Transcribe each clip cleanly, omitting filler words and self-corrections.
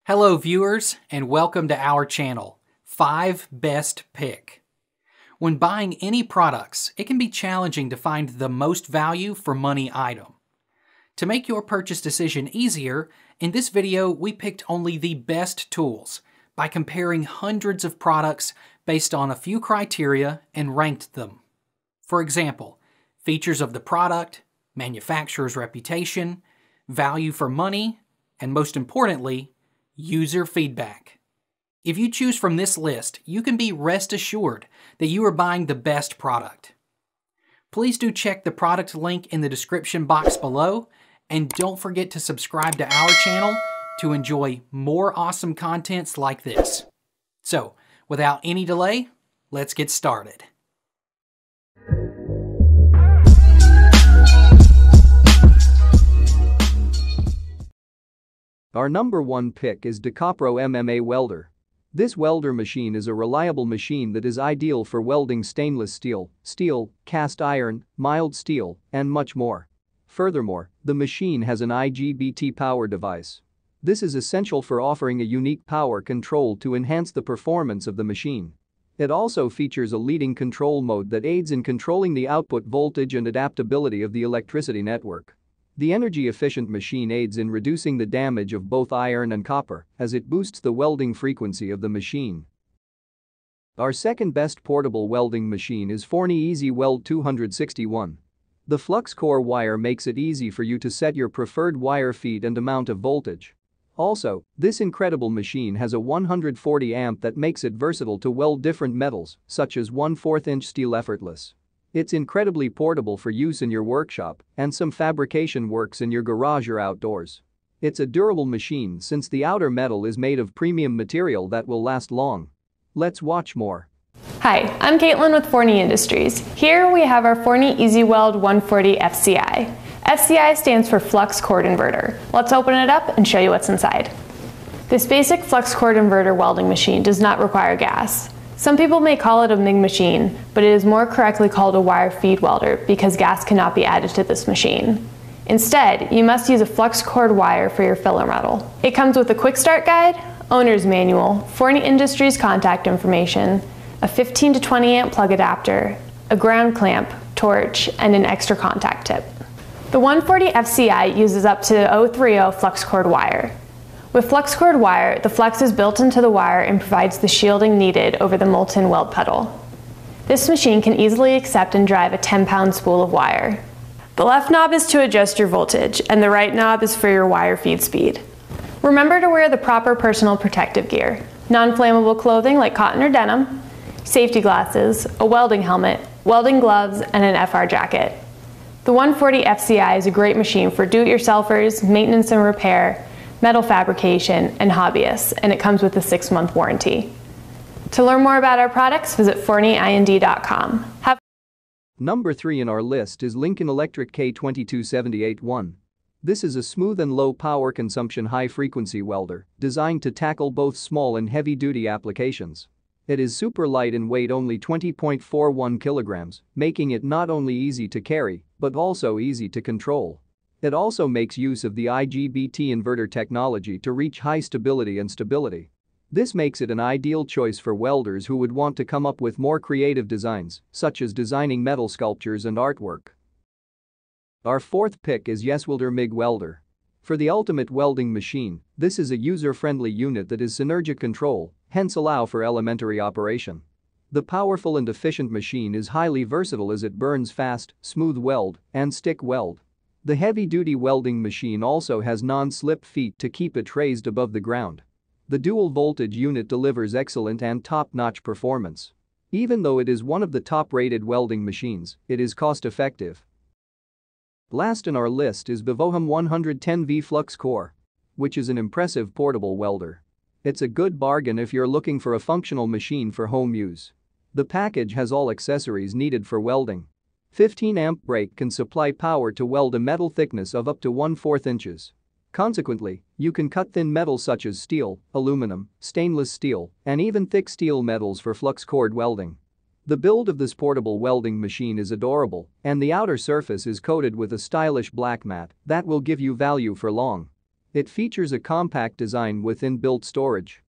Hello viewers, and welcome to our channel, 5 Best Pick. When buying any products, it can be challenging to find the most value for money item. To make your purchase decision easier, in this video we picked only the best tools by comparing hundreds of products based on a few criteria and ranked them. For example, features of the product, manufacturer's reputation, value for money, and most importantly, user feedback. If you choose from this list, you can be rest assured that you are buying the best product. Please do check the product link in the description box below, and don't forget to subscribe to our channel to enjoy more awesome contents like this. So, without any delay, let's get started. Our number one pick is DicoPro MMA Welder. This welder machine is a reliable machine that is ideal for welding stainless steel, cast iron, mild steel, and much more. Furthermore, the machine has an IGBT power device. This is essential for offering a unique power control to enhance the performance of the machine. It also features a leading control mode that aids in controlling the output voltage and adaptability of the electricity network. The energy-efficient machine aids in reducing the damage of both iron and copper as it boosts the welding frequency of the machine. Our second best portable welding machine is Forney Easy Weld 261. The Fluxcore wire makes it easy for you to set your preferred wire feed and amount of voltage. Also, this incredible machine has a 140 amp that makes it versatile to weld different metals, such as 1/4-inch steel effortless. It's incredibly portable for use in your workshop and some fabrication works in your garage or outdoors. It's a durable machine since the outer metal is made of premium material that will last long. Let's watch more. Hi, I'm Caitlin with Forney Industries. Here we have our Forney Easy Weld 140 FCI. FCI stands for Flux Core Inverter. Let's open it up and show you what's inside. This basic flux core inverter welding machine does not require gas. Some people may call it a MIG machine, but it is more correctly called a wire feed welder because gas cannot be added to this machine. Instead, you must use a flux cord wire for your filler metal. It comes with a quick start guide, owner's manual, Forney Industries contact information, a 15 to 20 amp plug adapter, a ground clamp, torch, and an extra contact tip. The 140 FCI uses up to 030 flux cord wire. With flux cord wire, the flux is built into the wire and provides the shielding needed over the molten weld puddle. This machine can easily accept and drive a 10-pound spool of wire. The left knob is to adjust your voltage, and the right knob is for your wire feed speed. Remember to wear the proper personal protective gear, non-flammable clothing like cotton or denim, safety glasses, a welding helmet, welding gloves, and an FR jacket. The 140 FCI is a great machine for do-it-yourselfers, maintenance and repair, metal fabrication, and hobbyists, and it comes with a 6-month warranty. To learn more about our products, visit ForneyInd.com. Number 3 in our list is Lincoln Electric K22781. This is a smooth and low power consumption high-frequency welder designed to tackle both small and heavy-duty applications. It is super light in weight, only 20.41 kilograms, making it not only easy to carry, but also easy to control. It also makes use of the IGBT inverter technology to reach high stability and stability. This makes it an ideal choice for welders who would want to come up with more creative designs, such as designing metal sculptures and artwork. Our fourth pick is WEN Mig Welder. For the ultimate welding machine, this is a user-friendly unit that is synergic control, hence allow for elementary operation. The powerful and efficient machine is highly versatile as it burns fast, smooth weld, and stick weld. The heavy-duty welding machine also has non-slip feet to keep it raised above the ground. The dual-voltage unit delivers excellent and top-notch performance. Even though it is one of the top-rated welding machines, it is cost-effective. Last in our list is VIVOHAM 110V Fluxcore, which is an impressive portable welder. It's a good bargain if you're looking for a functional machine for home use. The package has all accessories needed for welding. 15 amp brake can supply power to weld a metal thickness of up to 1/4 inches. Consequently, you can cut thin metals such as steel, aluminum, stainless steel, and even thick steel metals for flux cord welding. The build of this portable welding machine is adorable, and the outer surface is coated with a stylish black mat that will give you value for long. It features a compact design with inbuilt storage.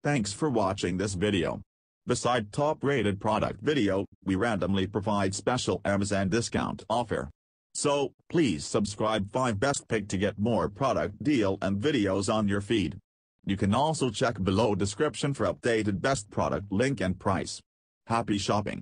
Thanks for watching this video. Beside top-rated product video, we randomly provide special Amazon discount offer. So, please subscribe 5 Best Pick to get more product deal and videos on your feed. You can also check below description for updated best product link and price. Happy shopping!